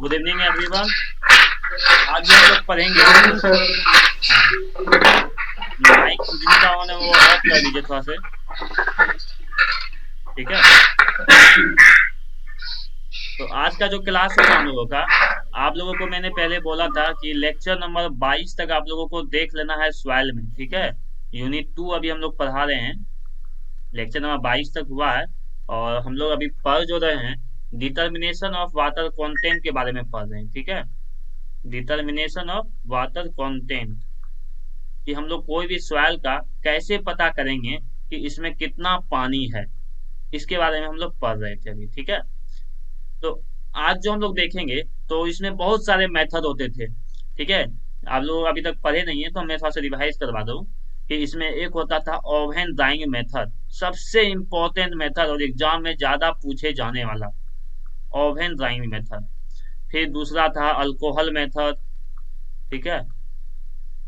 Good evening everyone. आज जो हम लोग पढ़ेंगे, हाँ, माइक जिनका ऑन है वो ऑफ कर लीजिए थोड़ा से, ठीक है। तो आज का जो क्लास होगा हम लोगों का, आप लोगों को मैंने पहले बोला था कि लेक्चर नंबर 22 तक आप लोगों को देख लेना है सॉइल में, ठीक है। यूनिट 2 अभी हम लोग पढ़ा रहे हैं, लेक्चर नंबर 22 तक हुआ है। और हम लोग अभी पढ़ जो रहे हैं, डिटर्मिनेशन ऑफ वाटर कंटेंट के बारे में पढ़ रहे हैं, ठीक है। डिटर्मिनेशन ऑफ वाटर कंटेंट, कि हम लोग कोई भी सॉइल का कैसे पता करेंगे कि इसमें कितना पानी है, इसके बारे में हम लोग पढ़ रहे थे अभी, ठीक है। तो आज जो हम लोग देखेंगे, तो इसमें बहुत सारे मेथड होते थे, ठीक है। आप लोग अभी तक पढ़े नहीं है तो मैं थोड़ा सा रिवाइज करवा दूं कि इसमें एक होता था ओवन ड्राइंग मेथड, सबसे इम्पोर्टेंट मेथड और एग्जाम में ज्यादा पूछे जाने वाला ओवन ड्राइंग मेथड। फिर दूसरा था अल्कोहल मेथड, ठीक है।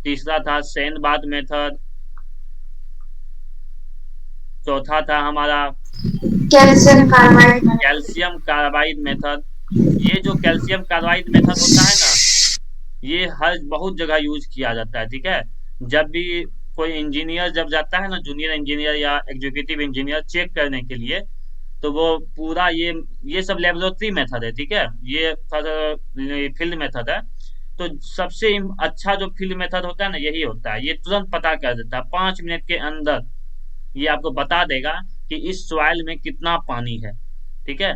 तीसरा था सैंड बाथ मेथड। चौथा था हमारा calcium carbide. Calcium carbide method. ये जो कैल्शियम कार्बाइड मेथड होता है ना, ये हर बहुत जगह यूज किया जाता है, ठीक है। जब भी कोई इंजीनियर जब जाता है ना, जूनियर इंजीनियर या एग्जीक्यूटिव इंजीनियर चेक करने के लिए, तो वो पूरा ये सब लेबोरेटरी मेथड है, ठीक है। ये फील्ड मेथड है। तो सबसे अच्छा जो फील्ड मेथड होता है ना, यही होता है। ये तुरंत पता कर देता है 5 मिनट के अंदर, ये आपको बता देगा कि इस सॉइल में कितना पानी है, ठीक है।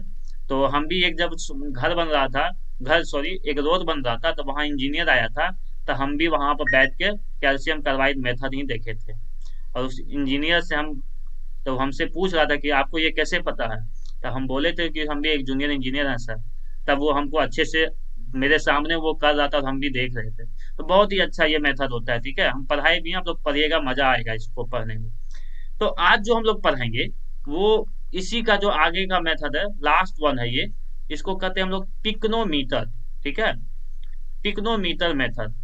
तो हम भी एक जब घर बन रहा था, घर सॉरी एक रोड बन रहा था, तो वहाँ इंजीनियर आया था, तो हम भी वहाँ पर बैठ के कैल्शियम कार्बाइड मेथड ही देखे थे। और उस इंजीनियर से हम, तो हमसे पूछ रहा था कि आपको ये कैसे पता है। तो हम बोले थे कि हम भी एक जूनियर इंजीनियर हैं सर। तब वो हमको अच्छे से मेरे सामने वो कर रहा था और हम भी देख रहे थे। तो बहुत ही अच्छा ये मेथड होता है, ठीक है। हम पढ़ाई भी हैं, आप लोग पढ़िएगा, मजा आएगा इसको पढ़ने में। तो आज जो हम लोग पढ़ेंगे, वो इसी का जो आगे का मेथड है, लास्ट वन है ये। इसको कहते हैं हम लोग पिक्नोमीटर, ठीक है। पिक्नोमीटर मेथड,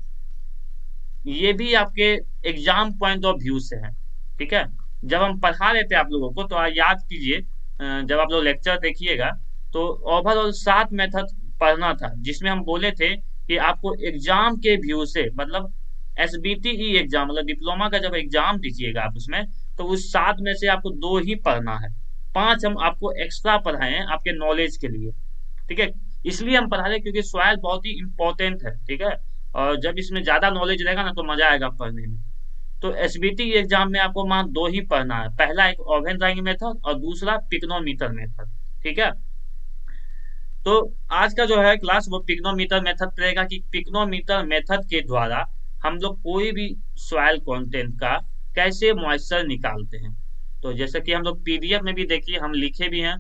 ये भी आपके एग्जाम पॉइंट ऑफ व्यू से है, ठीक है। जब हम पढ़ा रहे थे आप लोगों को, तो याद कीजिए, जब आप लोग लेक्चर देखिएगा, तो ओवरऑल 7 मेथड पढ़ना था, जिसमें हम बोले थे कि आपको एग्जाम के व्यू से, मतलब एसबीटीई एग्जाम, मतलब डिप्लोमा का जब एग्जाम दीजिएगा आप उसमें, तो उस 7 में से आपको 2 ही पढ़ना है। 5 हम आपको एक्स्ट्रा पढ़ाए हैं आपके नॉलेज के लिए, ठीक है। इसलिए हम पढ़ा रहे हैं क्योंकि सॉइल बहुत ही इंपॉर्टेंट है, ठीक है। और जब इसमें ज्यादा नॉलेज रहेगा ना, तो मजा आएगा पढ़ने में। तो एसबीटी एग्जाम में आपको मान 2 ही पढ़ना है, पहला एक ओवन ड्राइंग मेथड और दूसरा पिक्नोमीटर मेथड, ठीक है। तो आज का जो है क्लास वो पिक्नोमीटर मेथड रहेगा, कि पिक्नोमीटर मेथड के द्वारा हम लोग कोई भी सॉइल कंटेंट का कैसे मॉइस्चर निकालते हैं। तो जैसे कि हम लोग पीडीएफ में भी देखिए, हम लिखे भी हैं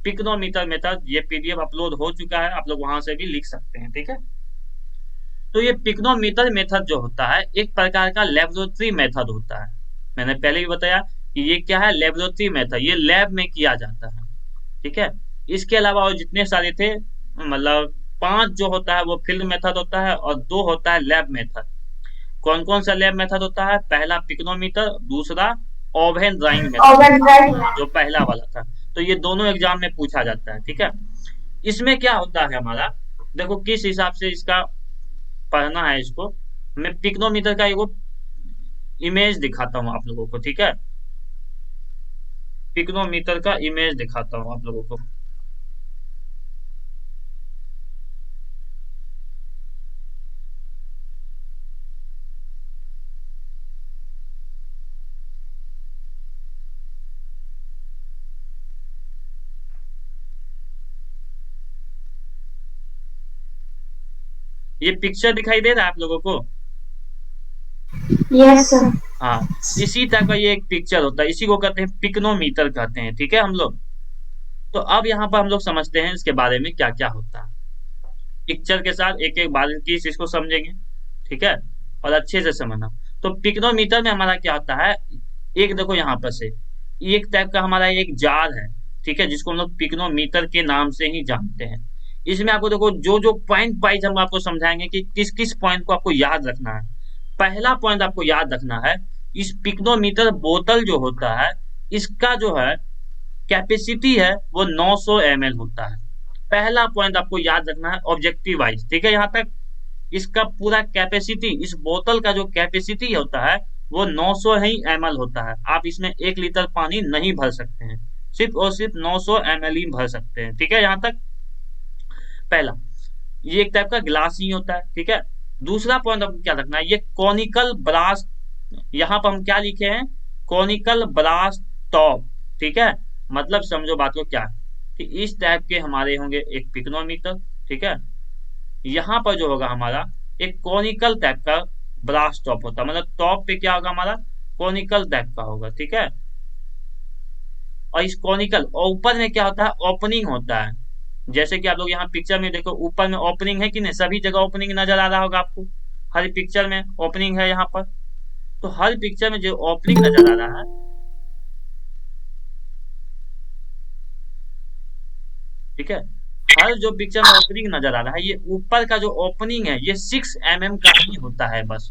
पिक्नोमीटर मेथड, ये पीडीएफ अपलोड हो चुका है, आप लोग वहां से भी लिख सकते हैं, ठीक है। तो ये पिक्नोमीटर मेथड जो होता है, एक प्रकार का लेबोरेटरी मेथड होता है। मैंने पहले भी बताया कि ये क्या है, लेबोरेटरी मेथड, ये लैब में किया जाता है, ठीक है। इसके अलावा और जितने सारे थे, मतलब 5 जो होता है वो फील्ड मेथड होता है, और 2 होता है लैब मेथड। कौन कौन सा लैब मेथड होता है? पहला पिक्नोमीटर, दूसरा oven drawing method, oven drive. जो पहला वाला था। तो ये दोनों एग्जाम में पूछा जाता है, ठीक है। इसमें क्या होता है हमारा, देखो किस हिसाब से इसका पढ़ना है इसको। मैं पिक्नोमीटर का एगो इमेज दिखाता हूँ आप लोगों को, ठीक है। पिक्नोमीटर का इमेज दिखाता हूँ आप लोगों को। ये पिक्चर दिखाई दे रहा है आप लोगों को? Yes sir. हाँ, इसी तरह का ये एक पिक्चर होता है, इसी को कहते हैं पिक्नोमीटर कहते हैं, ठीक है हम लोग। तो अब यहाँ पर हम लोग समझते हैं इसके बारे में क्या क्या होता है। पिक्चर के साथ एक एक बारीकी से इसको समझेंगे, ठीक है। और अच्छे से समझना। तो पिक्नोमीटर में हमारा क्या होता है, एक देखो यहाँ पर से, एक टाइप का हमारा एक जार है, ठीक है, जिसको हम लोग पिक्नोमीटर के नाम से ही जानते हैं। इसमें आपको देखो जो जो पॉइंट वाइज हम आपको समझाएंगे कि किस किस पॉइंट को आपको याद रखना है। पहला पॉइंट आपको याद रखना है, इस पिक्नोमीटर बोतल जो होता है, इसका जो है कैपेसिटी है वो 900 ml होता है। पहला पॉइंट आपको याद रखना है ऑब्जेक्टिव वाइज, ठीक है। यहाँ तक इसका पूरा कैपेसिटी, इस बोतल का जो कैपेसिटी होता है वो 900 ही ml होता है। आप इसमें 1 लीटर पानी नहीं भर सकते हैं, सिर्फ और सिर्फ 900 ml ही भर सकते हैं, ठीक है। यहाँ तक पहला, ये एक टाइप का ग्लास ही होता है, ठीक है। दूसरा पॉइंट आपको क्या रखना है, ये कॉनिकल ब्रास, यहाँ पर हम क्या लिखे हैं, कॉनिकल ब्रास टॉप, ठीक है। मतलब समझो बात को क्या, कि इस टाइप के हमारे होंगे एक पिक्नोमीटर, ठीक है। यहाँ पर जो होगा हमारा एक कॉनिकल टाइप का ब्रास टॉप होता है, मतलब टॉप पे क्या होगा हमारा, कॉनिकल टाइप का होगा, ठीक है। और इस कॉनिकल और ऊपर में क्या होता है, ओपनिंग होता है। जैसे कि आप लोग यहाँ पिक्चर में देखो, ऊपर में ओपनिंग है कि नहीं, सभी जगह ओपनिंग नजर आ रहा होगा आपको, हर पिक्चर में ओपनिंग है यहाँ पर। तो हर पिक्चर में जो ओपनिंग नजर आ रहा है, ठीक है, हर जो पिक्चर में ओपनिंग नजर आ रहा है, ये ऊपर का जो ओपनिंग है ये 6 mm का ही होता है, बस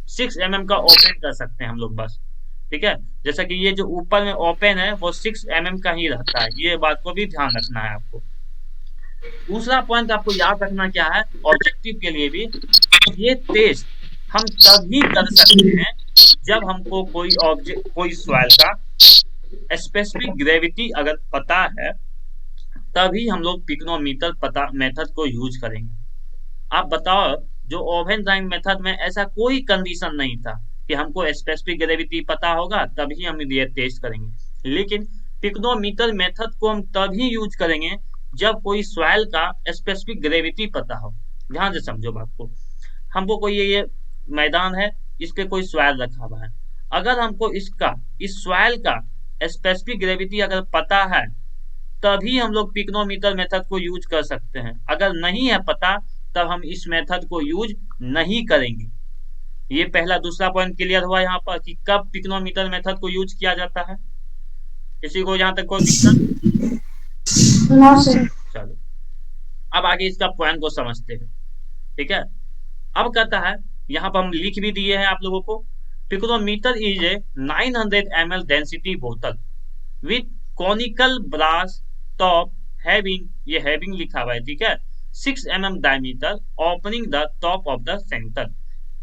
6 mm का ओपन कर सकते हैं हम लोग बस, ठीक है। जैसा कि ये जो ऊपर में ओपन है वो 6 mm का ही रहता है, ये बात को भी ध्यान रखना है आपको। दूसरा पॉइंट आपको याद रखना क्या है, ऑब्जेक्टिव के लिए भी, ये टेस्ट हम तभी कर सकते हैं जब हमको कोई ऑब्जेक्ट, कोई सॉइल का स्पेसिफिक ग्रेविटी अगर पता है, तभी हम लोग पिक्नोमीटर पता मेथड को यूज करेंगे। आप बताओ, जो ओवन ड्राइंग मेथड में ऐसा कोई कंडीशन नहीं था कि हमको स्पेसिफिक ग्रेविटी पता होगा तभी हम ये टेस्ट करेंगे, लेकिन पिक्नोमीटर मेथड को हम तभी यूज करेंगे जब कोई सॉइल का स्पेसिफिक ग्रेविटी पता हो। ध्यान से समझो बात को, हमको कोई ये मैदान है, इस पे कोई सॉइल रखा हुआ है, अगर हमको इसका, इस सॉइल का स्पेसिफिक ग्रेविटी अगर पता है, तभी हम लोग पिक्नोमीटर मेथड को यूज कर सकते हैं। अगर नहीं है पता, तब हम इस मेथड को यूज नहीं करेंगे। ये पहला। दूसरा पॉइंट क्लियर हुआ यहाँ पर कि कब पिक्नोमीटर मेथड को यूज किया जाता है, किसी को यहाँ तक कोई दिक्कत? No sir. चलो, अब आगे इसका पॉइंट को समझते हैं, ठीक है। अब कहता है, यहाँ पर हम लिख भी दिए हैं आप लोगों को, pycnometer is a 900 ml density बोतल with conical brass top having, ये हैविंग लिखा हुआ है, ठीक है, 6 mm diameter opening the top of the centre.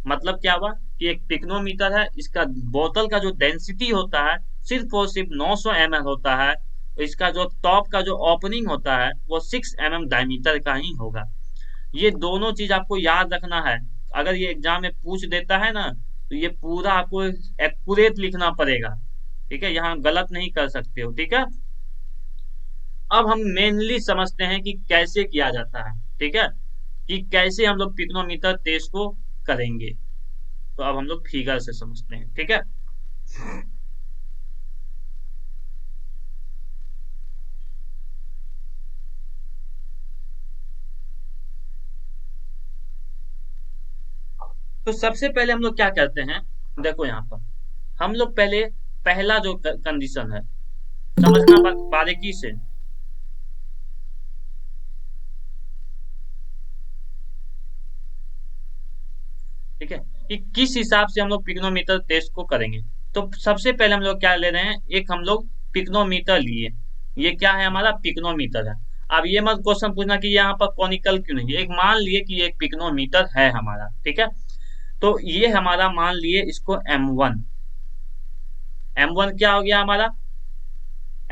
मतलब क्या हुआ कि एक पिक्नोमीटर है, इसका बोतल का जो डेंसिटी होता है सिर्फ और सिर्फ 900 ml होता है, इसका जो टॉप का जो ओपनिंग होता है वो 6 mm डायमीटर का ही होगा। ये दोनों चीज आपको याद रखना है, अगर ये एग्जाम में पूछ देता है ना, तो ये पूरा आपको एक्यूरेट लिखना पड़ेगा, ठीक है, यहाँ गलत नहीं कर सकते हो, ठीक है। अब हम मेनली समझते हैं कि कैसे किया जाता है, ठीक है, कि कैसे हम लोग पिक्नोमीटर टेस्ट को करेंगे। तो अब हम लोग फिगर से समझते हैं, ठीक है। तो सबसे पहले हम लोग क्या करते हैं, देखो यहाँ पर हम लोग पहले पहला जो कंडीशन है समझना बारीकी से, ठीक है, कि किस हिसाब से हम लोग पिक्नोमीटर टेस्ट को करेंगे। तो सबसे पहले हम लोग क्या ले रहे हैं, एक हम लोग पिक्नोमीटर लिए, ये क्या है हमारा पिक्नोमीटर है। अब ये मत क्वेश्चन पूछना कि यहाँ पर कॉनिकल क्यों नहीं है, एक मान लिए कि एक पिक्नोमीटर है हमारा, ठीक है। तो ये हमारा मान लिए इसको M1, M1 क्या हो गया हमारा,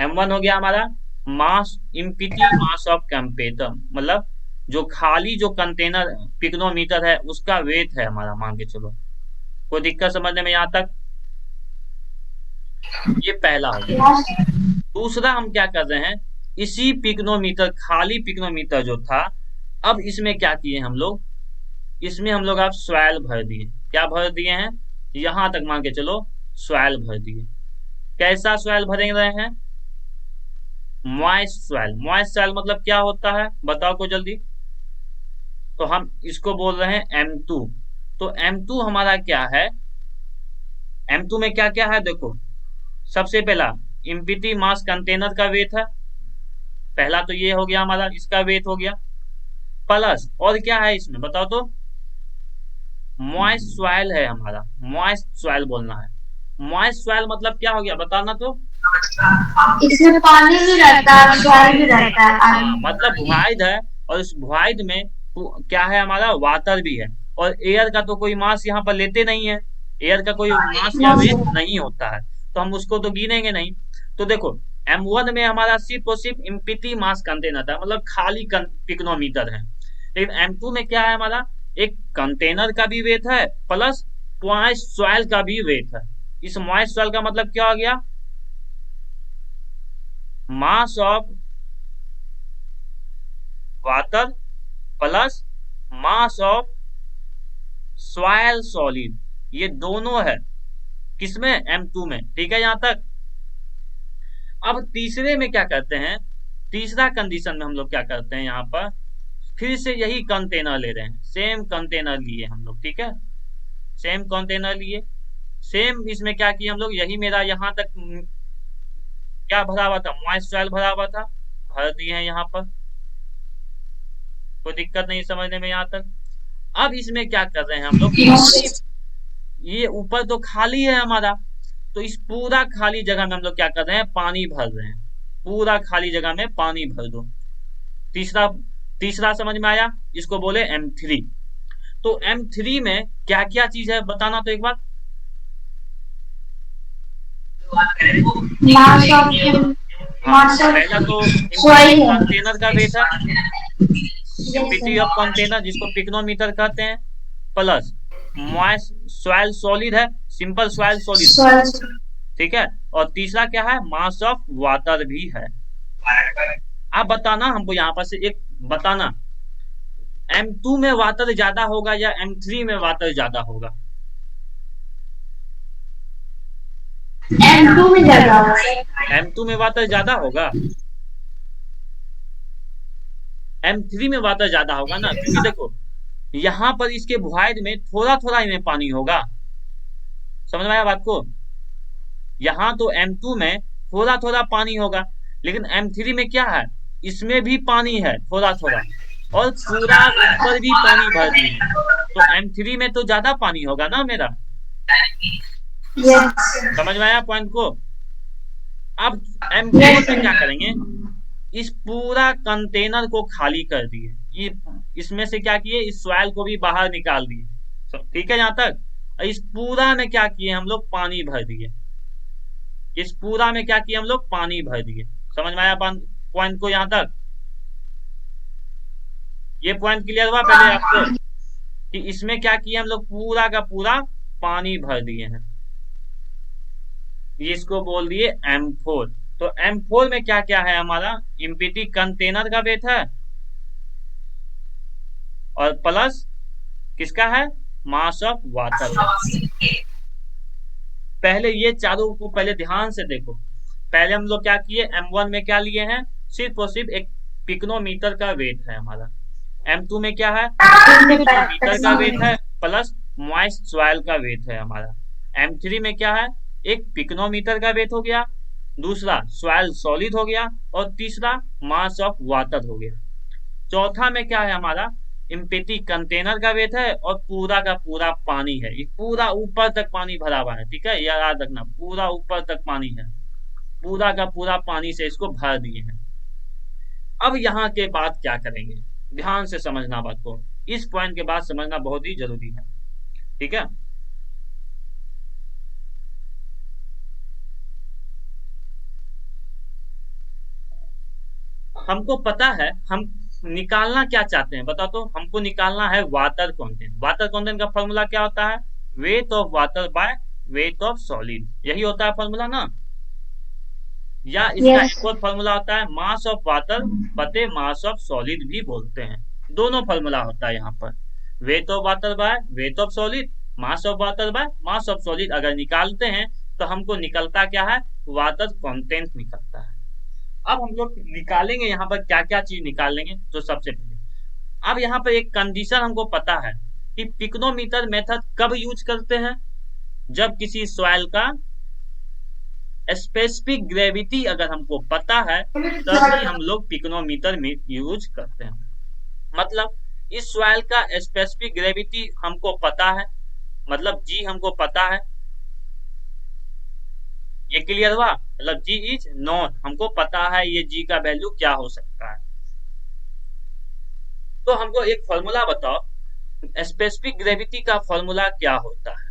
M1 हो गया हमारा मास, इम्पिटी मास ऑफ कंपेटर, मतलब जो खाली जो कंटेनर पिक्नोमीटर है उसका वेट है हमारा, मान के चलो। कोई दिक्कत समझने में यहाँ तक? ये पहला हो गया। दूसरा हम क्या कर रहे हैं, इसी पिक्नोमीटर, खाली पिक्नोमीटर जो था, अब इसमें क्या किए हम लोग, इसमें हम लोग अब सॉइल भर दिए। क्या भर दिए हैं, यहां तक मान के चलो, सॉइल भर दिए। कैसा सॉइल भरे रहे हैं, मॉइस्ट सॉइल। मॉइस्ट सॉइल मतलब क्या होता है बताओ को जल्दी। तो हम इसको बोल रहे हैं M2। तो M2 हमारा क्या है, M2 में क्या क्या है देखो, सबसे पहला इम्पिटी मास कंटेनर का वेट है, पहला तो ये हो गया हमारा, इसका वेट हो गया, प्लस और क्या है इसमें बताओ तो, मॉइस्ट सॉइल है हमारा, मॉइस्ट सॉइल बोलना है। मॉइस्ट सॉइल मतलब क्या हो गया बताना तो, इसमें पानी भी रहता है, सॉइल भी रहता है हाँ मतलब भुआइद है, और इस भुआइद में क्या है हमारा, वाटर भी है। और एयर का तो कोई मास यहाँ पर लेते नहीं है, एयर का कोई मास या नो वेट सर। नहीं होता है, तो हम उसको तो गिनेंगे नहीं। तो देखो M1 में हमारा सिर्फ और सिर्फ इम्पिटी मास कंटेनर था, मतलब खाली पिग्नोमीटर है। लेकिन M2 में क्या है हमारा, एक कंटेनर का भी वेट है, प्लस मॉइस्ट सॉइल का भी वेट है। इस मॉइस्ट सॉइल का मतलब क्या हो गया, mass of water plus mass of soil solid, ये दोनों है किसमें, M2 में। ठीक है यहाँ तक। अब तीसरे में क्या करते हैं, तीसरा कंडीशन में हम लोग क्या करते हैं, यहाँ पर फिर से यही कंटेनर ले रहे हैं, सेम कंटेनर लिए हम लोग, ठीक है, सेम कंटेनर लिए। सेम इसमें क्या किए हम लोग, यही मेरा यहाँ तक क्या भरा हुआ था, मॉइस्ट सॉइल भरा हुआ था, भर दिए हैं यहाँ पर, कोई दिक्कत नहीं समझने में यहाँ तक। अब इसमें क्या कर रहे हैं हम लोग, नो पानी, सर। ये ऊपर तो खाली है हमारा, तो इस पूरा खाली जगह में हम लोग क्या कर रहे हैं, पानी भर रहे हैं, पूरा खाली जगह में पानी भर दो। तीसरा, तीसरा समझ में आया, इसको बोले M3। तो M3 में क्या क्या चीज है बताना तो एक बार। मास ऑफ हाँ मास पहला ऑफ तो इम्पिटी सॉइल है। कंटेनर का वेट है, यस इम्पिटी ऑफ कंटेनर जिसको पिग्नोमीटर कहते हैं, प्लस मॉइस्ट सॉइल सॉलिड है, सिंपल सॉइल सॉलिड, सॉइल। ठीक है। और तीसरा क्या है, मास ऑफ वाटर भी है। आप बताना हमको यहाँ पर से एक बताना, M2 में वाटर ज्यादा होगा या M3 में वाटर ज्यादा होगा। M2 में ज्यादा होगा सर। M2 में वाटर ज्यादा होगा, M3 में वाटर ज्यादा होगा ना, क्योंकि देखो यहाँ पर इसके भुआइद में थोड़ा थोड़ा इनमें पानी होगा, समझ में आया बात को। यहाँ तो M2 में थोड़ा थोड़ा पानी होगा, लेकिन M3 में क्या है, इसमें भी पानी है थोड़ा थोड़ा, और पूरा ऊपर भी पानी भर दिए हैं, तो M3 में तो ज्यादा पानी होगा ना मेरा। यस समझ में आया पॉइंट को। अब M4 यस में क्या सर। करेंगे, इस पूरा कंटेनर को खाली कर दिए, ये इसमें से क्या किए, इस सॉइल को भी बाहर निकाल दिए, ठीक है यहाँ तक। इस पूरा में क्या किए हम लोग, पानी भर दिए, इस पूरा में क्या किए हम लोग, पानी भर दिए। समझ में आया पॉइंट को यहाँ तक, ये पॉइंट क्लियर हुआ पहले आपको, कि इसमें क्या किए हम लोग, पूरा का पूरा पानी भर दिए हैं, ये इसको बोल दिए M4। तो M4 में क्या क्या है हमारा, इम्पिटी कंटेनर का वेट है, और प्लस किसका है, मास ऑफ वाटर है। पहले ये चारों को पहले ध्यान से देखो। पहले हम लोग क्या किए, M1 में क्या लिए हैं, सिर्फ और सिर्फ एक पिग्नोमीटर का वेट है हमारा। M2 में क्या है, पिग्नोमीटर का वेट है, प्लस मॉइस्ट सॉइल का वेट है हमारा। M3 में क्या है, एक पिग्नोमीटर का वेट हो गया, दूसरा सॉइल सॉलिड हो गया, और तीसरा मास ऑफ वाटर हो गया। चौथा में क्या है हमारा, इम्पिटी कंटेनर का वेट है, और पूरा का पूरा पानी है, ये पूरा ऊपर तक पानी भरा हुआ है, ठीक है, याद रखना पूरा ऊपर तक पानी है, पूरा का पूरा पानी से इसको भर दिए हैं। अब यहाँ के बाद क्या करेंगे, ध्यान से समझना बात को, इस पॉइंट के बाद समझना बहुत ही जरूरी है, ठीक है। हमको पता है हम निकालना क्या चाहते हैं, बता तो, हमको निकालना है वाटर कंटेंट। वाटर कंटेंट का फॉर्मूला क्या होता है, weight of water by weight of solid, यही होता है फॉर्मूला ना। या इसका यस एक और फॉर्मूला होता है, मास ऑफ वाटर बटे मास ऑफ सॉलिड भी बोलते हैं। दोनों फॉर्मूला होता है यहाँ पर, weight of water by weight of solid, mass of water by mass of solid. अगर निकालते हैं तो हमको निकलता क्या है, वाटर कंटेंट निकलता है। अब हम लोग निकालेंगे यहाँ पर क्या क्या चीज निकालेंगे, तो सबसे पहले अब यहाँ पर एक कंडीशन हमको पता है कि पिग्नोमीटर मेथड कब यूज करते हैं, जब किसी सॉइल का स्पेसिफिक ग्रेविटी अगर हमको पता है, तभी हम लोग पिग्नोमीटर में यूज करते हैं। मतलब इस सॉइल का स्पेसिफिक ग्रेविटी हमको पता है, मतलब जी हमको पता है, ये क्लियर हुआ, मतलब जी इज नॉन, हमको पता है ये जी का वैल्यू क्या हो सकता है। तो हमको एक फॉर्मूला बताओ, स्पेसिफिक ग्रेविटी का फॉर्मूला क्या होता है।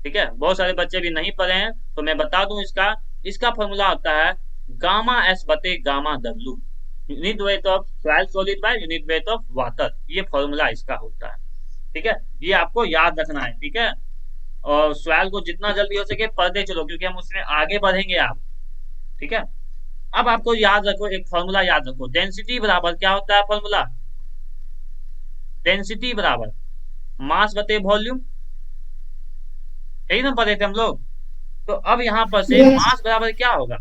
ठीक है, बहुत सारे बच्चे भी नहीं पढ़े हैं तो मैं बता दूं इसका। इसका फॉर्मूला होता है गामा एस बटे gamma W, unit weight of soil solid by unit weight of water, ये फॉर्मूला इसका होता है। ठीक है, ये आपको याद रखना है। ठीक है, और सॉइल को जितना जल्दी हो सके पढ़ते चलो, क्योंकि हम उसमें आगे बढ़ेंगे आप। ठीक है, अब आपको याद रखो, एक फॉर्मूला याद रखो, डेंसिटी बराबर क्या होता है फॉर्मूला, डेंसिटी बराबर मास बटे वॉल्यूम, यही ना पढ़े थे हम लोग। तो अब यहां पर से यस मास बराबर क्या होगा,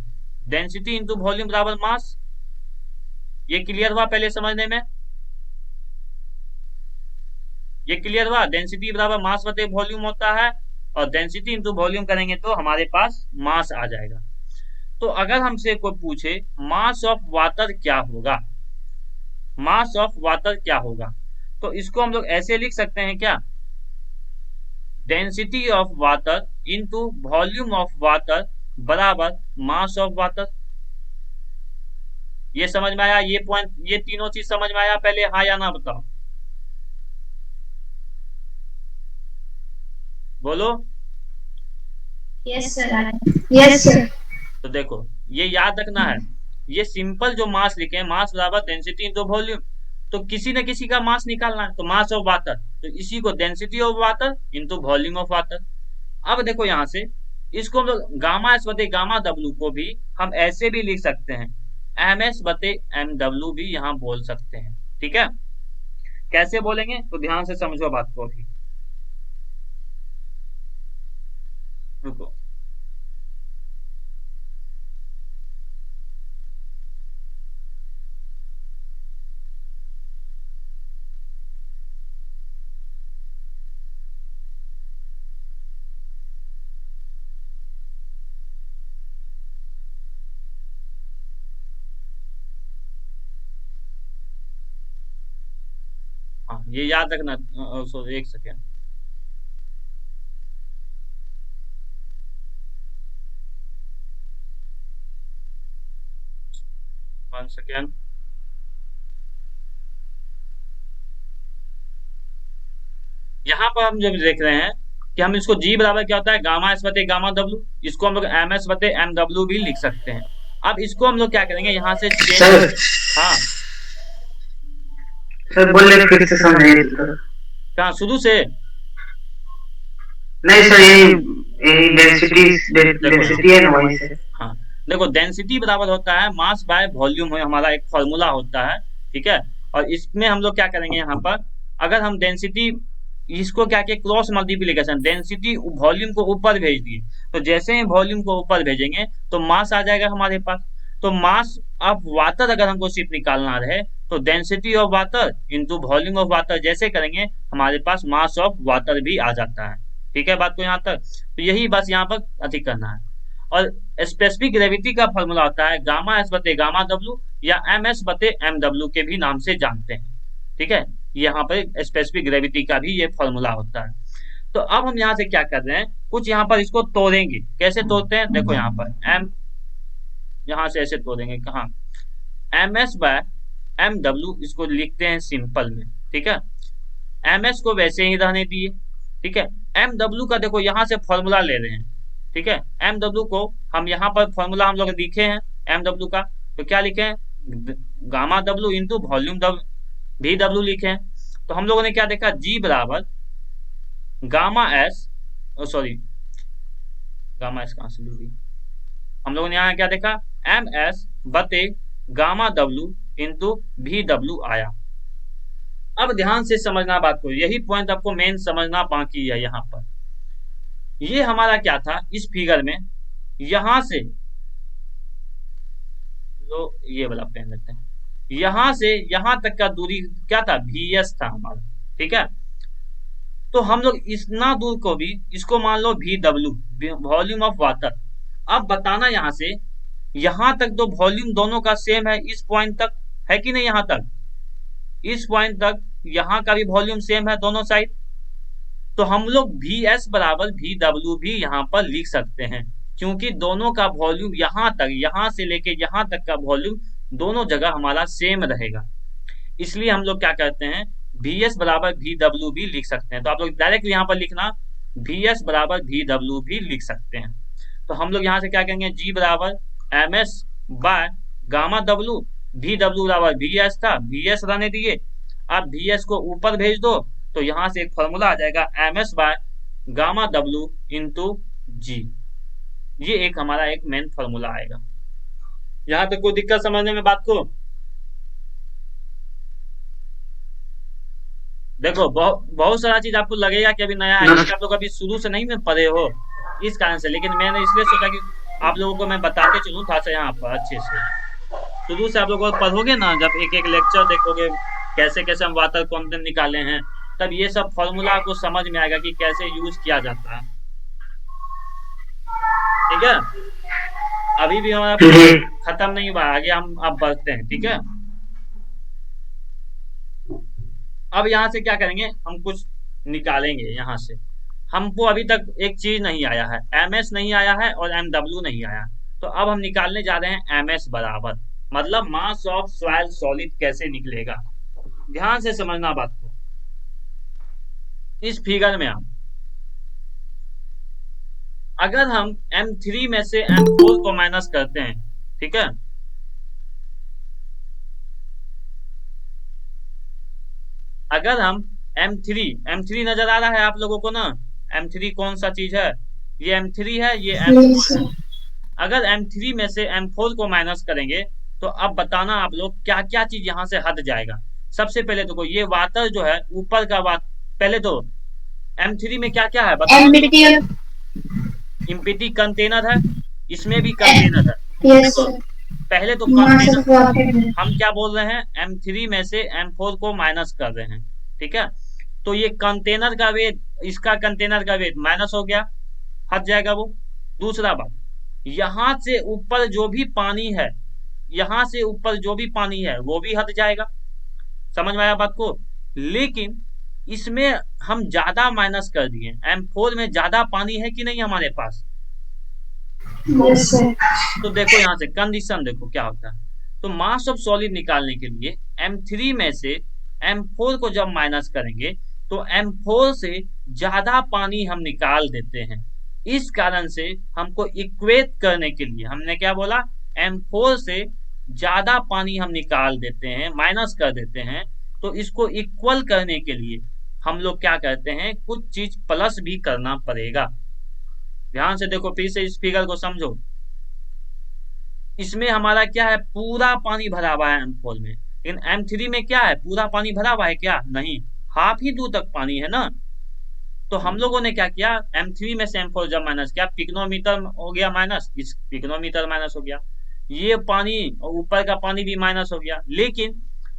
डेंसिटी इंटू वॉल्यूम बराबर मास। ये क्लियर हुआ पहले समझने में, ये क्लियर हुआ, डेंसिटी बराबर मास बटे वॉल्यूम होता है, और डेंसिटी इंटू वॉल्यूम करेंगे तो हमारे पास मास आ जाएगा। तो अगर हमसे कोई पूछे मास ऑफ वाटर क्या होगा, मास ऑफ वाटर क्या होगा, तो इसको हम लोग ऐसे लिख सकते हैं क्या, density of water into volume of water बराबर मास ऑफ वाटर। ये समझ में आया, ये पॉइंट, ये तीनों चीज समझ में आया पहले, हाँ या ना बताओ, बोलो। Yes sir, yes sir. तो देखो, ये याद रखना है, ये सिंपल जो मास लिखे हैं, मास बराबर डेंसिटी इंटू वॉल्यूम, तो किसी न किसी का मास निकालना है, तो मास ऑफ वाटर, तो इसी को density of water into volume of water. अब देखो यहाँ से, इसको हम लोग गामा एस बटे गामा डब्ल्यू को भी हम ऐसे भी लिख सकते हैं, एम एस बटे एम डब्ल्यू भी यहाँ बोल सकते हैं। ठीक है, कैसे बोलेंगे तो ध्यान से समझो बात को अभी, रुको। हाँ, ये याद रखना, सॉरी एक सेकेंड, 1 सेकेंड। यहाँ पर हम जब देख रहे हैं कि हम इसको जी बराबर क्या होता है, गामा एस बटे गामा डब्ल्यू, इसको हम लोग एम एस बटे एम डब्ल्यू भी लिख सकते हैं। अब इसको हम लोग क्या करेंगे, यहाँ से चेंज। सर हाँ, सर बोल रहे फिर से समझाइए तो। कहाँ शुरू से, नहीं सर, यही यही डेंसिटी देखो यहाँ, डेंसिटी है ना वहीं से। हाँ देखो, डेंसिटी बराबर होता है मास बाय वॉल्यूम, हमारा एक फॉर्मूला होता है। ठीक है, और इसमें हम लोग क्या करेंगे यहाँ पर, अगर हम डेंसिटी, इसको क्या किया, क्रॉस मल्टीप्लीकेशन, डेंसिटी वॉल्यूम को ऊपर भेज दिए, तो जैसे ही वॉल्यूम को ऊपर भेजेंगे तो मास आ जाएगा हमारे पास। तो मास ऑफ वाटर अगर हमको सिर्फ निकालना रहे, तो density of water into volume of water जैसे करेंगे, हमारे पास मास ऑफ वाटर भी आ जाता है। ठीक है, बात को यहाँ तक, तो यही बस यहाँ पर अधिक करना है। और स्पेसिफिक ग्रेविटी का फॉर्मूला होता है गामा एस बटे गामा डब्ल्यू, या एम एस बटे एम डब्ल्यू के भी नाम से जानते हैं। ठीक है, यहाँ पर स्पेसिफिक ग्रेविटी का भी ये फॉर्मूला होता है। तो अब हम यहाँ से क्या कर रहे हैं, कुछ यहाँ पर इसको तोड़ेंगे, कैसे तोड़ते हैं, देखो यहाँ पर एम, यहाँ से ऐसे तोड़ेंगे, कहाँ, M S by M W, इसको लिखते हैं सिंपल में। ठीक है, एम एस को वैसे ही रहने दिए। ठीक है, एम डब्ल्यू का देखो यहाँ से फॉर्मूला ले रहे हैं। ठीक है, एम डब्ल्यू को हम यहाँ पर फॉर्मूला हम लोग लिखे हैं एम डब्ल्यू का, तो क्या लिखे हैं, गामा डब्ल्यू इंटू वॉल्यूम भी डब्ल्यू लिखे हैं। तो हम लोगों ने क्या देखा, जी बराबर gamma S, sorry gamma S कहाँ से ली, हम लोगों ने यहाँ क्या देखा, एम एस बटे गामा डब्ल्यू इंटू भी डब्ल्यू आया। अब ध्यान से समझना बात को, यही पॉइंट आपको मेन समझना बाकी है यहाँ पर। ये हमारा क्या था इस फिगर में, यहां से, तो ये वाला पेन लेते हैं, यहां से यहां तक का दूरी क्या था, VS था हमारा। ठीक है, तो हम लोग इतना दूर को भी इसको मान लो VW, वॉल्यूम ऑफ वाटर। अब बताना यहाँ से, यहां तक तो वॉल्यूम दोनों का सेम है, इस पॉइंट तक है कि नहीं, यहां तक, इस पॉइंट तक यहाँ का भी वॉल्यूम सेम है दोनों साइड। तो हम लोग VS बराबर VW भी यहाँ पर लिख सकते हैं, क्योंकि दोनों का वॉल्यूम यहाँ से लेके यहाँ तक का वॉल्यूम दोनों जगह हमारा सेम रहेगा। इसलिए हम लोग क्या करते हैं, VS बराबर VW भी लिख सकते हैं। तो आप लोग डायरेक्ट यहाँ पर लिखना VS बराबर VW भी लिख सकते हैं। तो हम लोग यहाँ से क्या करेंगे, G बराबर MS by gamma W, VW बराबर VS था, VS रहने दिए। आप VS को ऊपर भेज दो तो यहाँ से एक फॉर्मूला आ जाएगा MS by gamma W into G। ये एक हमारा एक मेन फॉर्मूला आएगा। यहाँ तक कोई दिक्कत समझने में बात को? देखो बहुत सारा चीज आपको लगेगा कि अभी नया है, क्योंकि आप लोग अभी शुरू से नहीं में पढ़े हो, इस कारण से। लेकिन मैंने इसलिए सोचा कि आप लोगों को मैं बताते चलूँ था से यहाँ पर अच्छे से। शुरू से आप लोग पढ़ोगे ना, जब एक एक लेक्चर देखोगे कैसे कैसे हम वाटर कंटेंट निकाले हैं, तब ये सब फॉर्मूला आपको समझ में आएगा कि कैसे यूज किया जाता है। ठीक है, अभी भी हमारा खत्म नहीं हुआ, आगे हम अब बढ़ते हैं। ठीक है, अब यहाँ से क्या करेंगे, हम कुछ निकालेंगे यहाँ से। हमको अभी तक एक चीज नहीं आया है, MS नहीं आया है और MW नहीं आया। तो अब हम निकालने जा रहे हैं MS बराबर, मतलब मास ऑफ सॉइल सॉलिड कैसे निकलेगा। ध्यान से समझना बात को। इस फिगर में आप अगर हम M3 में से M4 को माइनस करते हैं, ठीक है, अगर हम M3 नजर आ रहा है आप लोगों को ना, M3 कौन सा चीज है, ये M3 है, ये M4 है। अगर M3 में से M4 को माइनस करेंगे तो अब बताना आप लोग क्या क्या चीज यहाँ से हट जाएगा। सबसे पहले देखो, ये वाटर जो है ऊपर का वाटर, पहले तो M3 में क्या क्या है बताओ। इम्पिटी कंटेनर है, इसमें भी कंटेनर है। देखो पहले तो कंटेनर, हम क्या बोल रहे हैं, M3 में से M4 को माइनस कर रहे हैं। ठीक है, तो ये कंटेनर का वेट, इसका कंटेनर का वेट माइनस हो गया, हट जाएगा वो। दूसरा बात, यहाँ से ऊपर जो भी पानी है, यहाँ से ऊपर जो भी पानी है वो भी हट जाएगा। समझ में आया बात को? लेकिन इसमें हम ज्यादा माइनस कर दिए, M4 में ज्यादा पानी है कि नहीं हमारे पास। तो देखो यहाँ से कंडीशन देखो क्या होता है। तो मास ऑफ सॉलिड निकालने के लिए M3 में से M4 को जब माइनस करेंगे तो M4 से ज्यादा पानी हम निकाल देते हैं। इस कारण से हमको इक्वेट करने के लिए हमने क्या बोला, M4 से ज्यादा पानी हम निकाल देते हैं, माइनस कर देते हैं। तो इसको इक्वल करने के लिए हम लोग क्या करते हैं, कुछ चीज प्लस भी करना पड़ेगा। ध्यान से देखो, फिर से इस फिगर को समझो। इसमें हमारा क्या है, पूरा पानी भरा हुआ है M4 में, लेकिन M3 में क्या है, पूरा पानी भरा हुआ है क्या, नहीं, हाफ ही दूर तक पानी है ना। तो हम लोगों ने क्या किया, M3 में से M4 जब माइनस किया, पिग्नोमीटर हो गया माइनस, इस पिग्नोमीटर माइनस हो गया, ये पानी ऊपर का पानी भी माइनस हो गया। लेकिन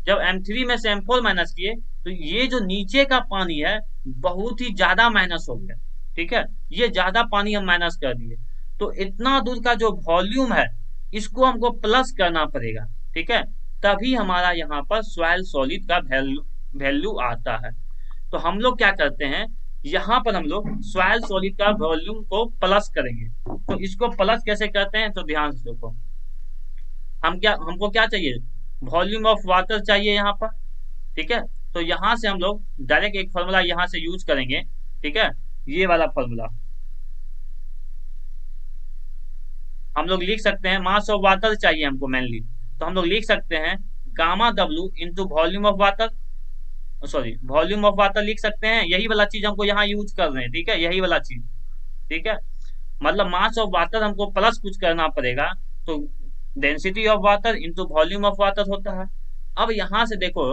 जब M3 में से M4 माइनस किए तो ये जो नीचे का पानी है बहुत ही ज्यादा माइनस हो गया। ठीक है, ये ज्यादा पानी हम माइनस कर दिए, तो इतना दूर का जो वॉल्यूम है इसको हमको प्लस करना पड़ेगा। ठीक है, तभी हमारा यहाँ पर सॉइल सॉलिड का वैल्यू आता है। तो हम लोग क्या करते हैं, यहाँ पर हम लोग सॉइल सॉलिड का वॉल्यूम को प्लस करेंगे। तो इसको प्लस कैसे करते हैं, तो ध्यान से देखो, हमको क्या चाहिए, वॉल्यूम ऑफ वाटर चाहिए यहाँ पर। ठीक है, तो यहाँ से हम लोग डायरेक्ट एक फॉर्मूला यहाँ से यूज करेंगे। ठीक है, ये वाला फॉर्मूला हम लोग लिख सकते हैं, मास ऑफ वाटर चाहिए हमको मेनली, तो हम लोग लिख सकते हैं gamma W into volume of water, sorry volume of water लिख सकते हैं। यही वाला चीज हमको यहाँ यूज कर रहे हैं। ठीक है, यही वाला चीज। ठीक है, मतलब मास ऑफ वाटर हमको प्लस कुछ करना पड़ेगा, तो density of water into volume of water होता है। अब यहाँ से देखो,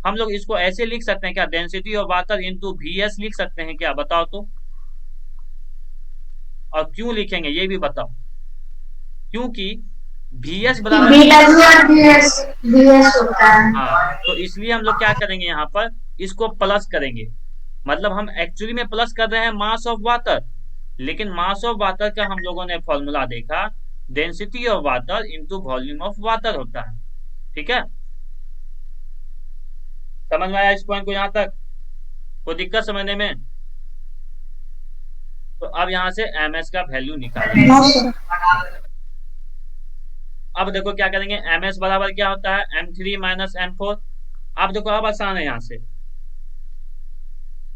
हम लोग इसको ऐसे लिख सकते हैं क्या, density of water into VS लिख सकते हैं क्या, बताओ तो। और क्यों लिखेंगे ये भी बताओ, क्योंकि VS बराबर हाँ, तो इसलिए हम लोग क्या करेंगे, यहाँ पर इसको प्लस करेंगे। मतलब हम एक्चुअली में प्लस कर रहे हैं मास ऑफ वाटर, लेकिन मास ऑफ वाटर का हम लोगों ने फॉर्मूला देखा, density of water into volume of water होता है। ठीक है, समझ में आया इस पॉइंट को यहाँ तक? कोई दिक्कत समझने में? तो अब यहाँ से ms का वैल्यू निकालेंगे। No sir. अब देखो क्या करेंगे, ms बराबर क्या होता है, m3 माइनस m4। अब देखो अब आसान है, यहाँ से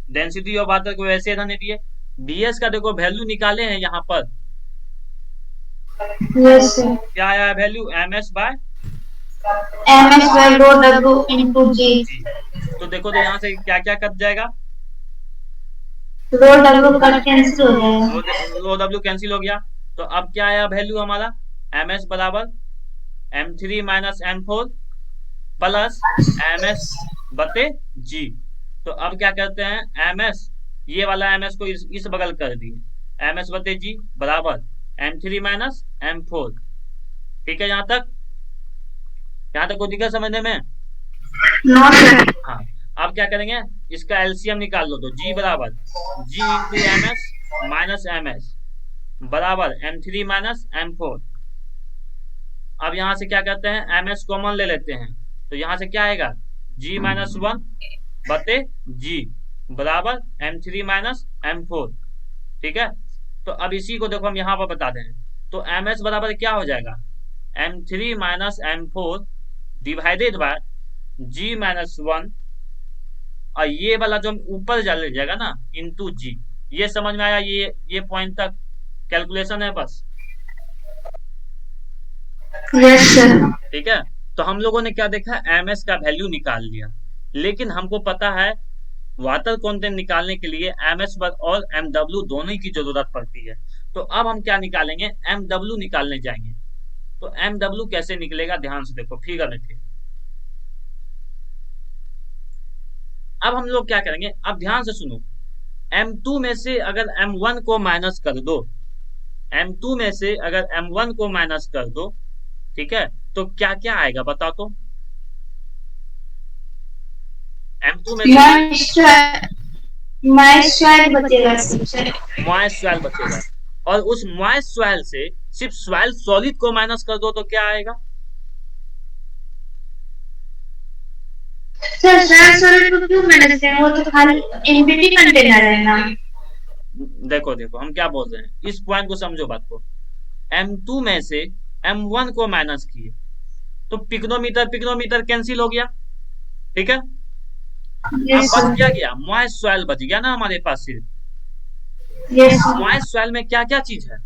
डेंसिटी ऑफ वाटर को वैसे रहने दिए, bs का देखो वैल्यू निकाले हैं यहाँ पर, यस सर। क्या आया value, ms by ms by rho w into g। जी। तो देखो तो यहाँ से क्या क्या कट जाएगा, rho w कट कैंसिल हो जाएगा। रो डब्ल्यू कैंसिल हो गया। तो अब क्या आया वैल्यू हमारा, ms बराबर m3 minus m4 plus ms बटे g। तो अब क्या करते हैं, ms ये वाला ms को इस बगल कर दिए, ms बटे g बराबर m3 माइनस m4। ठीक है, यहाँ तक कोई दिक्कत समझने में? No sir. हाँ, अब क्या करेंगे, इसका एलसीएम निकाल लो, तो g बराबर g into ms minus ms बराबर m3 माइनस m4। अब यहाँ से क्या करते हैं, ms कॉमन ले लेते हैं, तो यहाँ से क्या आएगा, g माइनस 1 बटे g बराबर m3 माइनस m4। ठीक है, तो अब इसी को देखो हम यहाँ पर बता दें, तो ms बराबर क्या हो जाएगा, m3 minus m4 divided by g minus 1, और ये वाला जो ऊपर ले जाएगा ना इंटू जी। ये समझ में आया, ये पॉइंट तक कैलकुलेशन है बस। Yes sir. ठीक है, तो हम लोगों ने क्या देखा, ms का वैल्यू निकाल लिया, लेकिन हमको पता है वाटर कंटेंट निकालने के लिए ms और mw दोनों ही की जरूरत पड़ती है। तो अब हम क्या निकालेंगे, mw निकालने जाएंगे। तो mw कैसे निकलेगा, ध्यान से देखो फिगर में थे। अब हम लोग क्या करेंगे, अब ध्यान से सुनो, m2 में से अगर m1 को माइनस कर दो, m2 में से अगर m1 को माइनस कर दो, ठीक है, तो क्या क्या आएगा बताओ तो, m2 में से मॉइस्ट सॉइल बचेगा सर। मॉइस्ट सॉइल बचेगा, और उस मॉइस्ट सॉइल से सिर्फ सॉइल सॉलिड को माइनस कर दो तो क्या आएगा, सर सॉइल सॉलिड को क्यों माइनस करें, वो तो खाली एम्प्टी कंटेनर है ना। देखो हम क्या बोल रहे हैं, इस पॉइंट को समझो बात को। m2 में से m1 को माइनस किए, तो पिग्नोमीटर कैंसिल हो गया। ठीक है, अब बच क्या गया, मॉइस्ट सॉइल बच गया ना हमारे पास सिर्फ। मॉइस्ट सॉइल में क्या क्या चीज है,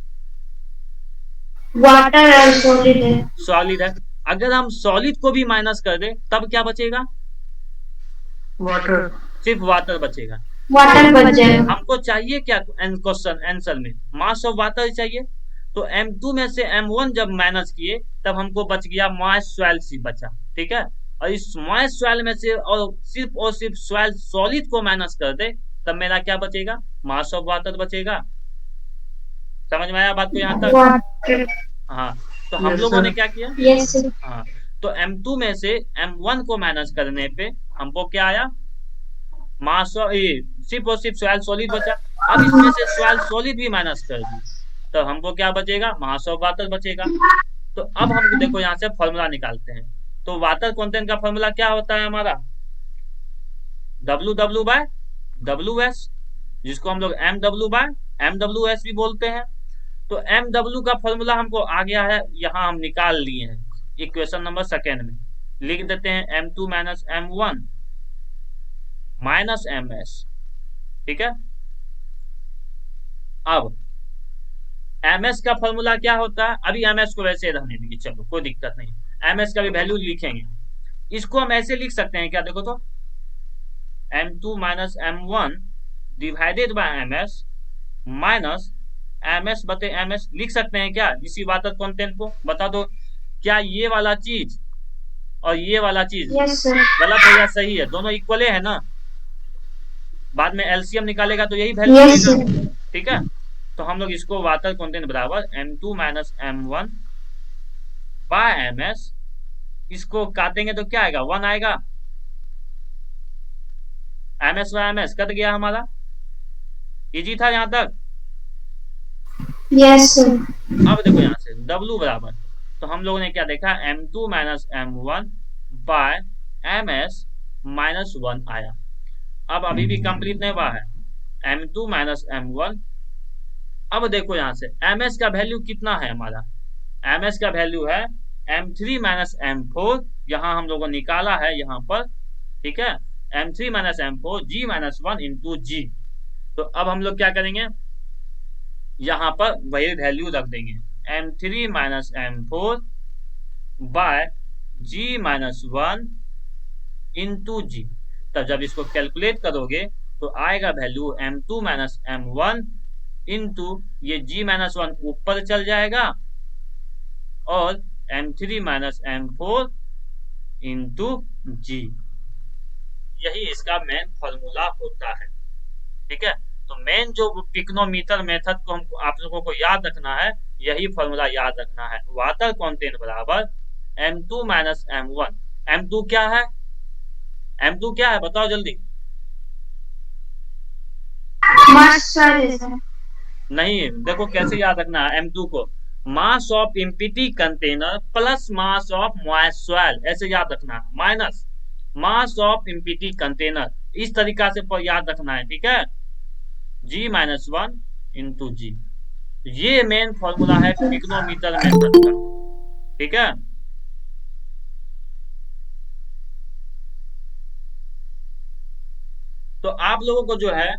वाटर और सॉलिड है। सॉलिड है। अगर हम सॉलिड को भी माइनस कर दे तब क्या बचेगा, वाटर, सिर्फ वाटर बचेगा। वाटर बच जाएगा। हमको चाहिए क्या क्वेश्चन आंसर में, मास ऑफ वाटर चाहिए। तो m2 में से m1 जब माइनस किए तब हमको बच गया मॉइस्ट सॉइल सिर्फ बचा। ठीक है, और इस मॉइस्ट सॉइल में से और सिर्फ सॉइल सॉलिड को माइनस कर दे तब मेरा क्या बचेगा, मास ऑफ वाटर बचेगा। समझ में आया बात को यहाँ तक? हाँ, तो हम लोगों ने क्या किया, हाँ, तो m2 में से m1 को माइनस करने पे हमको क्या आया, मास ऑफ सिर्फ और सिर्फ सॉइल सॉलिड बचा। अब इसमें से सॉइल सॉलिड भी माइनस कर दी तो हमको क्या बचेगा, मास ऑफ वाटर बचेगा। तो अब हम देखो यहाँ से फॉर्मूला निकालते हैं। तो वाटर कंटेंट का फॉर्मूला क्या होता है हमारा, WW बाय WS, जिसको हम लोग MW बाय MWS भी बोलते हैं। तो MW का फॉर्मूला हमको आ गया है, यहाँ हम निकाल लिए हैं इक्वेशन नंबर सेकेंड में। लिख देते हैं m2 minus m1 minus ms। ठीक है, अब ms का फॉर्मूला क्या होता है, अभी ms को वैसे रहने दीजिए, चलो कोई दिक्कत नहीं, ms का भी वैल्यू लिखेंगे। इसको हम ऐसे लिख सकते हैं क्या, देखो तो m2 minus m1 divided by ms minus ms बटे ms लिख सकते हैं क्या, इसी वाटर कंटेंट को। बता दो क्या ये वाला चीज और ये वाला चीज गलत है या सही है, दोनों इक्वल है ना। बाद में एलसीएम निकालेगा तो यही वैल्यू मिलेगा। ठीक है, तो हम लोग इसको वाटर कंटेंट बराबर m2 minus m1 bye ms, इसको काटेंगे तो क्या आएगा, 1 आएगा। ms बाय ms कट गया हमारा, इजी था यहाँ तक। Yes sir. अब देखो यहाँ से w बराबर, तो हम लोगों ने क्या देखा, m2 minus m1 bye ms minus 1 आया। अब अभी भी कंप्लीट नहीं हुआ है, m2 माइनस m1। अब देखो यहाँ से ms का वैल्यू कितना है हमारा, ms का वैल्यू है m3 माइनस m4, यहाँ हम लोगों ने निकाला है यहाँ पर, ठीक है, m3 minus m4 g minus 1 into G. तो अब हम लोग क्या करेंगे, यहाँ पर वही वैल्यू रख देंगे, m3 minus m4 by g minus 1 into G. तब जब इसको कैलकुलेट करोगे तो आएगा value m2 minus m1 into ये g माइनस 1 ऊपर चल जाएगा और m3 माइनस m4 इंटू जी। यही इसका मेन फॉर्मूला होता है, ठीक है। तो मेन जो पिक्नोमीटर मेथड को हमको आप लोगों को याद रखना है, यही फॉर्मूला याद रखना है, वाटर कंटेंट बराबर m2 माइनस m1। m2 क्या है, m2 क्या है बताओ जल्दी। मास सर नहीं, देखो कैसे याद रखना है m2 को, mass of empty container plus mass of moist soil, ऐसे याद रखना है, minus mass of empty container, इस तरीका से याद रखना है, ठीक है। g माइनस 1 इंटू जी, ये मेन फॉर्मूला है पिक्नोमीटर मेथड का, ठीक है। तो आप लोगों को जो है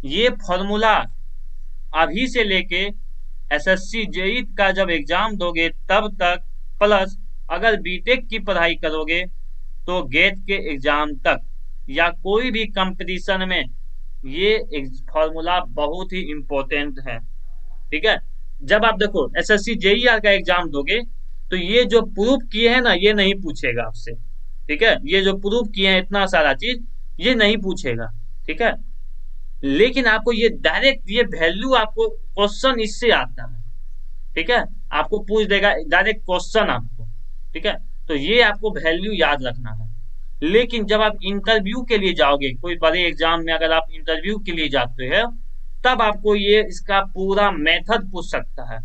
ये फॉर्मूला अभी से लेके एसएससी जेई का जब एग्जाम दोगे तब तक, प्लस अगर बीटेक की पढ़ाई करोगे तो गेट के एग्जाम तक या कोई भी कंपटीशन में ये फॉर्मूला बहुत ही इंपॉर्टेंट है, ठीक है। जब आप देखो एसएससी जेईआर का एग्जाम दोगे तो ये जो प्रूफ किए हैं ना ये नहीं पूछेगा आपसे, ठीक है, ये जो प्रूफ किए हैं इतना सारा चीज ये नहीं पूछेगा, ठीक है। लेकिन आपको ये डायरेक्ट ये वैल्यू आपको क्वेश्चन इससे आता है, ठीक है, आपको पूछ देगा डायरेक्ट क्वेश्चन आपको, ठीक है। तो ये आपको वैल्यू याद रखना है। लेकिन जब आप इंटरव्यू के लिए जाओगे, कोई बड़े एग्जाम में अगर आप इंटरव्यू के लिए जाते हैं तब आपको ये इसका पूरा मेथड पूछ सकता है,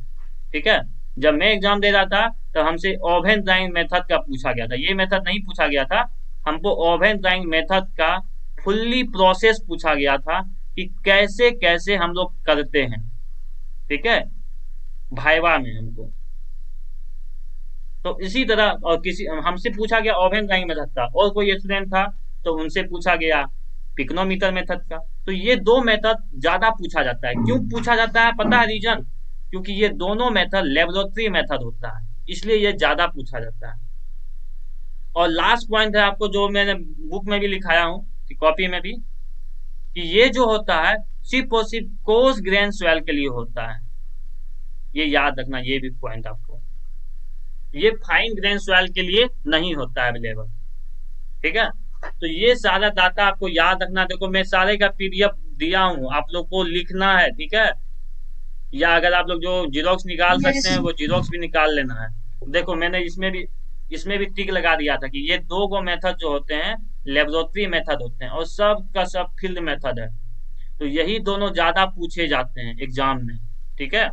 ठीक है। जब मैं एग्जाम दे रहा था तो हमसे ओवन ड्राइंग मेथड का पूछा गया था, ये मेथड नहीं पूछा गया था, हमको ओवन ड्राइंग मेथड का फुल्ली प्रोसेस पूछा गया था कि कैसे कैसे हम लोग करते हैं, ठीक है, भाइवा में हमको। तो इसी तरह और किसी हमसे पूछा गया ओवन ड्राइंग मेथड का, और कोई स्टूडेंट था तो उनसे पूछा गया पिक्नोमीटर मेथड का। तो ये दो मेथड ज्यादा पूछा जाता है। क्यों पूछा जाता है पता है रीजन, क्योंकि ये दोनों मेथड लेबोरेटरी मेथड होता है, इसलिए ये ज्यादा पूछा जाता है। और लास्ट पॉइंट है आपको जो मैंने बुक में भी लिखाया हूँ, कॉपी में भी, कि ये जो होता है सिर्फ और सिर्फ कोर्स ग्रेन सॉइल के लिए होता है, ये याद रखना, ये भी पॉइंट आपको, ये फाइन ग्रेन सॉइल के लिए नहीं होता है अवेलेबल, ठीक है। तो ये सारा डाटा आपको याद रखना। देखो मैं सारे का पीडीएफ दिया हूँ, आप लोग को लिखना है, ठीक है, या अगर आप लोग जो जीरोक्स निकाल सकते हैं वो जीरोक्स भी निकाल लेना है। देखो मैंने इसमें भी टिक लगा दिया था कि ये दो गो मेथड जो होते हैं लेबोरेटरी मेथड होते हैं और सब का सब फील्ड मेथड है। तो यही दोनों ज्यादा पूछे जाते हैं एग्जाम में, ठीक है।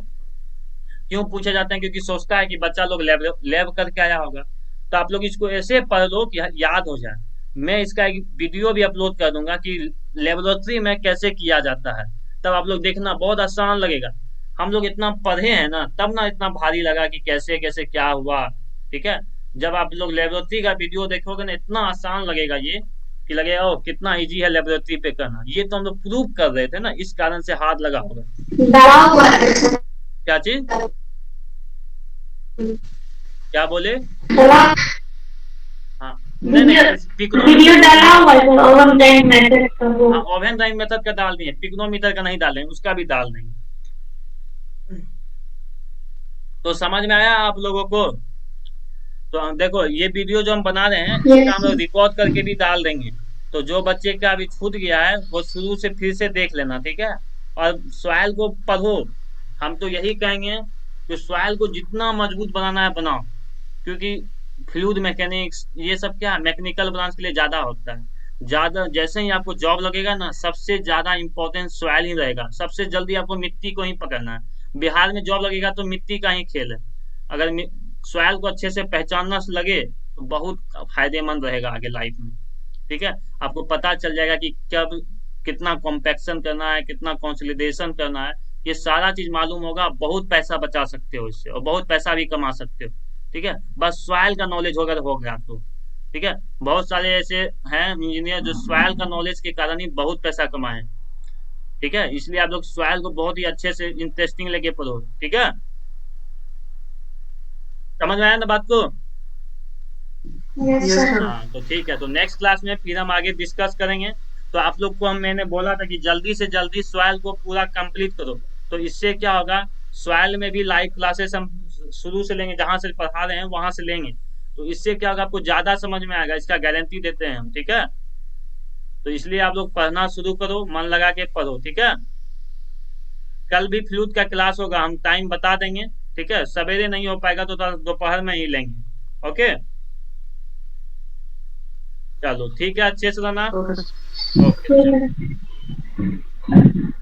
क्यों पूछे जाते हैं, क्योंकि सोचता है कि बच्चा लोग लैब करके आया होगा, तो आप लोग इसको ऐसे पढ़ लो कि याद हो जाए। मैं इसका एक वीडियो भी अपलोड कर दूंगा कि लेबोरेटरी में कैसे किया जाता है, तब आप लोग देखना बहुत आसान लगेगा। हम लोग इतना पढ़े हैं ना तब ना इतना भारी लगा कि कैसे कैसे क्या हुआ, ठीक है। जब आप लोग लेबोरेटरी का वीडियो देखोगे ना इतना आसान लगेगा ये, कि लगेगा ओ कितना इजी है लेबोरेटरी पे करना। ये तो हम लोग प्रूव कर रहे थे ना, इस कारण से हाथ लगा होगा। क्या चीज, क्या बोले, हाँ नहीं वीडियो डाला हुआ है ओवन ड्राइंग मेथड का, वो ओवन ड्राइंग मेथड का डाल दिए, पिक्नोमीटर का नहीं डालें, उसका भी डाल देंगे। तो समझ में आया आप लोगों को। तो देखो ये वीडियो जो हम बना रहे हैं इसका हम लोग रिकॉर्ड करके भी डाल देंगे, तो जो बच्चे का अभी छूट गया है वो शुरू से फिर से देख लेना, ठीक है। और सॉइल को पढ़ो, हम तो यही कहेंगे कि सॉइल को जितना मजबूत बनाना है बनाओ, क्योंकि फ्लूइड मैकेनिक्स ये सब क्या मैकेनिकल ब्रांच के लिए ज्यादा होता है। ज्यादा जैसे ही आपको जॉब लगेगा ना सबसे ज्यादा इंपॉर्टेंट सॉइल ही रहेगा, सबसे जल्दी आपको मिट्टी को ही पकड़ना है। बिहार में जॉब लगेगा तो मिट्टी का ही खेल है, अगर सॉइल को अच्छे से पहचानना लगे तो बहुत फायदेमंद रहेगा आगे लाइफ में, ठीक है, आपको पता चल जाएगा कि कब कितना कॉम्पैक्शन करना है, कितना कंसोलिडेशन करना है, ये सारा चीज मालूम होगा। बहुत पैसा बचा सकते हो इससे, और बहुत पैसा भी कमा सकते हो। ठीक है, बस सॉइल का नॉलेज होगा तो हो गया तो। ठीक है, बहुत सारे ऐसे हैं इंजीनियर जो सॉइल का नॉलेज के कारण ही बहुत पैसा कमाए हैं। ठीक है, इसलिए आप लोग सॉइल को बहुत ही अच्छे से इंटरेस्टिंग लेके पढ़ो। ठीक है, समझ में आया ना बात को? Yes Yes, sir. sir. हाँ, तो ठीक है, तो नेक्स्ट क्लास में फिर हम आगे डिस्कस करेंगे। तो आप लोग को मैंने बोला था कि जल्दी से जल्दी सॉइल को पूरा कंप्लीट करो। तो इससे क्या होगा, सॉइल में भी लाइव क्लासेस हम शुरू से लेंगे, जहां से पढ़ा रहे हैं वहां से लेंगे। तो इससे क्या होगा, आपको ज्यादा समझ में आएगा, इसका गारंटी देते हैं हम। ठीक है, तो इसलिए आप लोग पढ़ना शुरू करो, मन लगा के पढ़ो। ठीक है, कल भी फ्लूट का क्लास होगा, हम टाइम बता देंगे। ठीक है, सवेरे नहीं हो पाएगा तो दोपहर में ही लेंगे। ओके, चलो ठीक है, अच्छे से रहना। Okay. ओके, ठीक चलो। है।